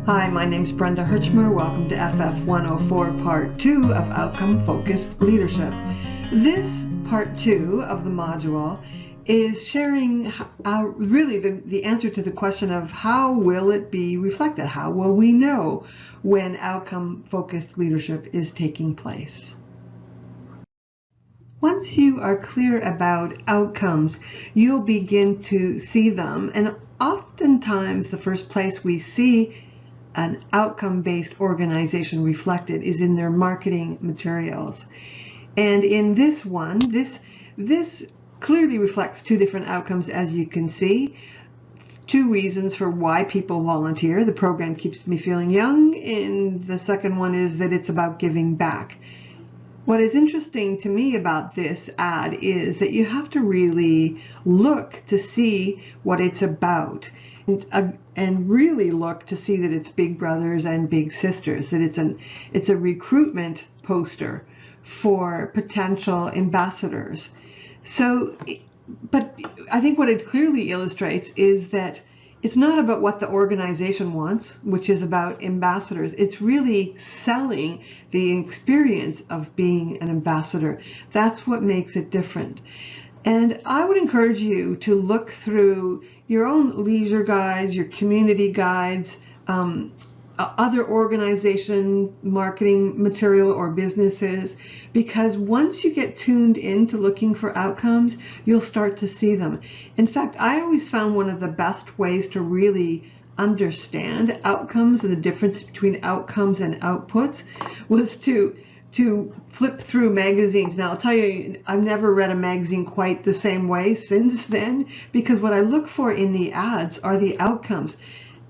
Hi, my name's Brenda Herchmer. Welcome to FF104 Part 2 of Outcome-Focused Leadership. This Part 2 of the module is sharing really the answer to the question of how will it be reflected? How will we know when outcome-focused leadership is taking place? Once you are clear about outcomes, you'll begin to see them, and oftentimes the first place we see an outcome-based organization reflected is in their marketing materials. And in this one, this clearly reflects two different outcomes, as you can see. Two reasons for why people volunteer. The program keeps me feeling young, and the second one is that it's about giving back. What is interesting to me about this ad is that you have to really look to see what it's about, and really look to see that it's big brothers and big sisters, that it's a recruitment poster for potential ambassadors. So, but I think what it clearly illustrates is that it's not about what the organization wants, which is about ambassadors. It's really selling the experience of being an ambassador. That's what makes it different. And I would encourage you to look through your own leisure guides, your community guides, other organization marketing material or businesses, because once you get tuned into looking for outcomes, you'll start to see them. In fact, I always found one of the best ways to really understand outcomes and the difference between outcomes and outputs was to flip through magazines. Now, I'll tell you, I've never read a magazine quite the same way since then, because what I look for in the ads are the outcomes.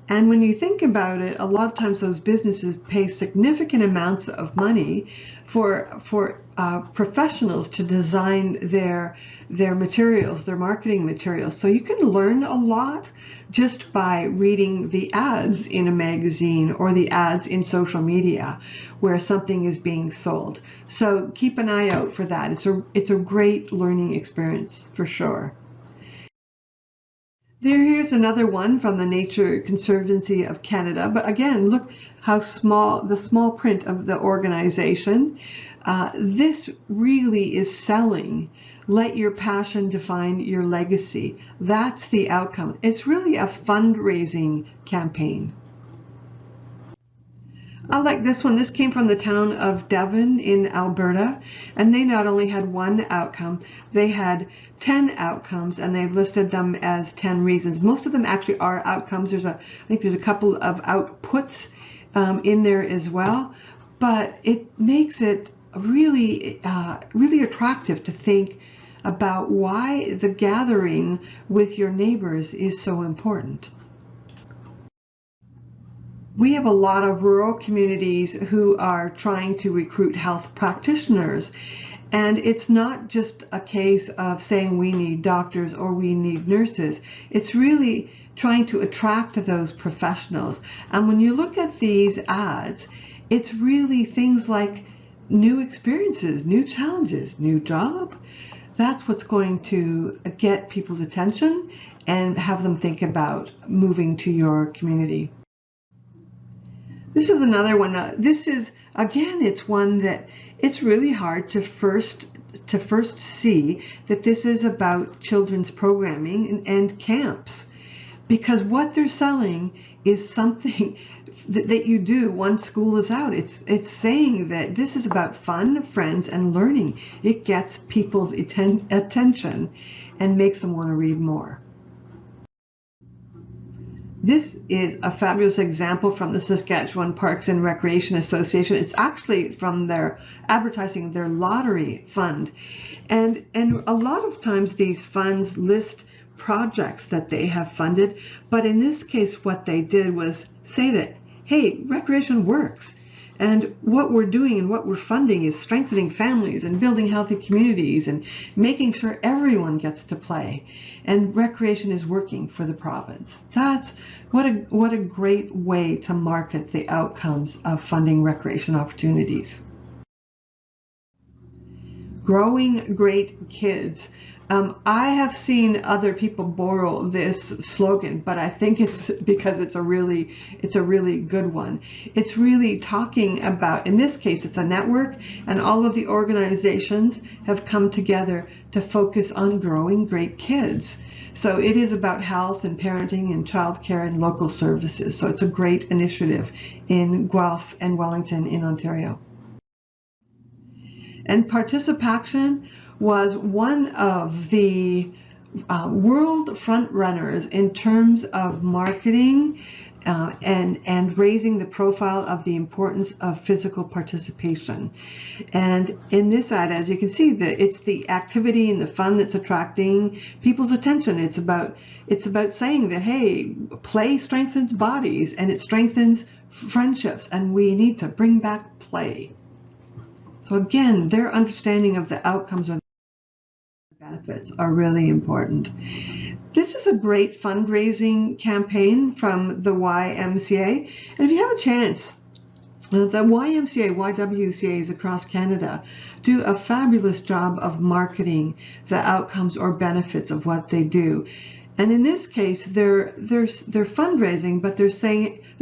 And when you think about it, a lot of times those businesses pay significant amounts of money for professionals to design their materials, their marketing materials. So you can learn a lot just by reading the ads in a magazine or the ads in social media where something is being sold. So keep an eye out for that. It's a great learning experience for sure. Here's another one from the Nature Conservancy of Canada. But again, look how small, the small print of the organization. This really is selling. Let your passion define your legacy. That's the outcome. It's really a fundraising campaign. I like this one. This came from the town of Devon in Alberta, and they not only had one outcome, they had 10 outcomes, and they've listed them as 10 reasons. Most of them actually are outcomes. I think there's a couple of outputs in there as well, but it makes it really, really attractive to think about why the gathering with your neighbors is so important. We have a lot of rural communities who are trying to recruit health practitioners. And it's not just a case of saying we need doctors or we need nurses. It's really trying to attract those professionals. And when you look at these ads, it's really things like new experiences, new challenges, new job. That's what's going to get people's attention and have them think about moving to your community. This is another one. This is, again, it's one that it's really hard to first see that this is about children's programming and camps, because what they're selling is something that you do once school is out. It's saying that this is about fun, friends, and learning. It gets people's attention and makes them want to read more. This is a fabulous example from the Saskatchewan Parks and Recreation Association. It's actually from their advertising their lottery fund. And a lot of times these funds list projects that they have funded, but in this case what they did was say that, hey, recreation works. And what we're doing and what we're funding is strengthening families and building healthy communities and making sure everyone gets to play. And recreation is working for the province. That's what a great way to market the outcomes of funding recreation opportunities. Growing great kids. I have seen other people borrow this slogan, but I think it's because it's a really good one. It's really talking about, in this case, it's a network, and all of the organizations have come together to focus on growing great kids. So it is about health and parenting and childcare and local services. So it's a great initiative in Guelph and Wellington in Ontario. And Participation was one of the world front runners in terms of marketing and raising the profile of the importance of physical participation. And in this ad, as you can see, it's the activity and the fun that's attracting people's attention. It's about saying that, hey, play strengthens bodies and it strengthens friendships, and we need to bring back play. So again, their understanding of the outcomes or the benefits are really important. This is a great fundraising campaign from the YMCA. And if you have a chance, the YMCA, YWCAs across Canada do a fabulous job of marketing the outcomes or benefits of what they do. And in this case, they're fundraising, but they're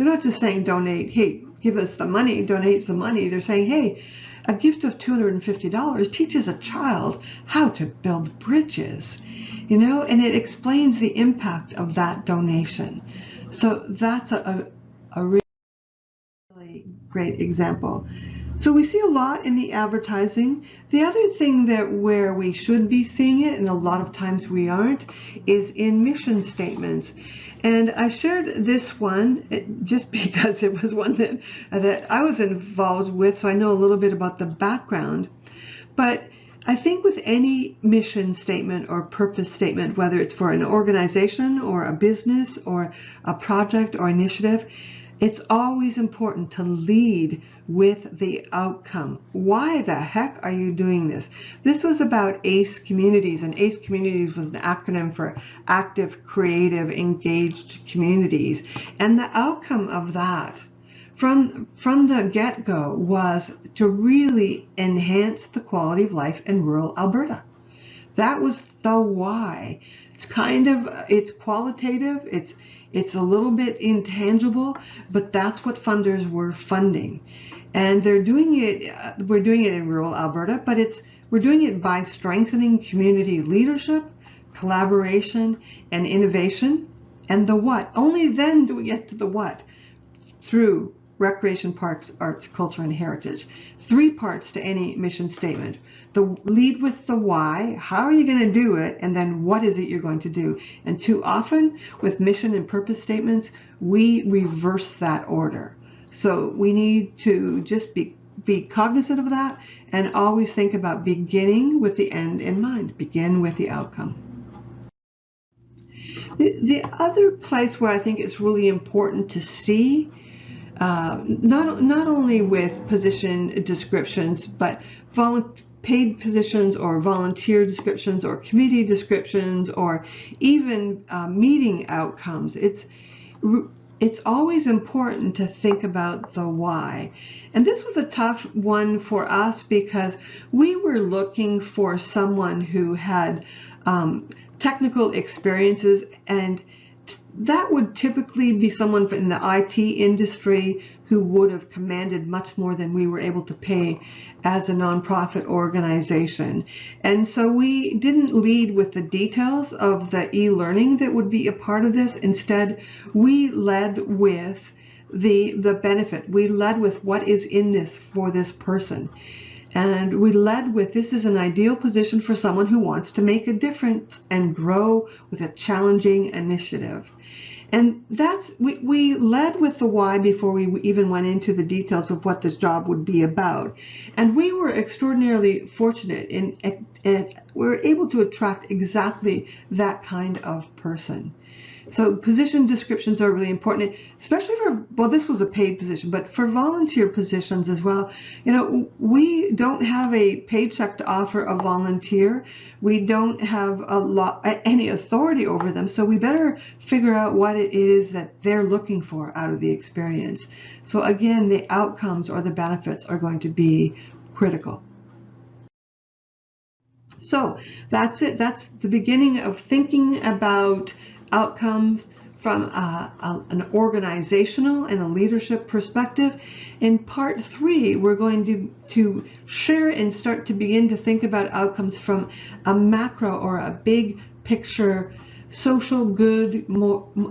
not just saying donate, hey, give us the money, donate the money. They're saying, hey, a gift of $250 teaches a child how to build bridges, and it explains the impact of that donation. So that's a really great example. So we see a lot in the advertising. The other thing where we should be seeing it, and a lot of times we aren't, is in mission statements. And I shared this one just because it was one that I was involved with, so I know a little bit about the background. But I think with any mission statement or purpose statement, whether it's for an organization or a business or a project or initiative, it's always important to lead with the outcome. Why the heck are you doing this? This was about ACE Communities, and ACE Communities was an acronym for Active, Creative, Engaged Communities. And the outcome of that from the get-go was to really enhance the quality of life in rural Alberta. That was the why. It's qualitative, it's a little bit intangible, but that's what funders were funding. And we're doing it in rural Alberta, but we're doing it by strengthening community leadership, collaboration, and innovation. And the what? Only then do we get to the what? Through recreation, parks, arts, culture, and heritage. 3 parts to any mission statement. Lead with the why, how are you going to do it, and then what is it you're going to do. And too often with mission and purpose statements, we reverse that order. So we need to just be cognizant of that and always think about beginning with the end in mind. Begin with the outcome. The other place where I think it's really important to see, not only with position descriptions, but paid positions or volunteer descriptions or committee descriptions or even meeting outcomes. It's always important to think about the why. And this was a tough one for us because we were looking for someone who had technical experiences, and that would typically be someone in the IT industry who would have commanded much more than we were able to pay as a nonprofit organization. And so we didn't lead with the details of the e-learning that would be a part of this. Instead, we led with the benefit. We led with what is in this for this person. And we led with, this is an ideal position for someone who wants to make a difference and grow with a challenging initiative. And we led with the why before we even went into the details of what this job would be about. And we were extraordinarily fortunate in we were able to attract exactly that kind of person. So position descriptions are really important, especially this was a paid position, but for volunteer positions as well. We don't have a paycheck to offer a volunteer. We don't have any authority over them. So we better figure out what it is that they're looking for out of the experience. So again, the outcomes or the benefits are going to be critical. So that's it. That's the beginning of thinking about outcomes from an organizational and a leadership perspective. In part 3, we're going to share and start to begin to think about outcomes from a macro or a big picture social good,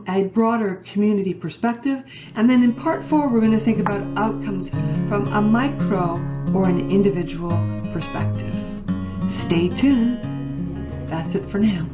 a broader community perspective. And then in part 4, we're going to think about outcomes from a micro or an individual perspective. Stay tuned. That's it for now.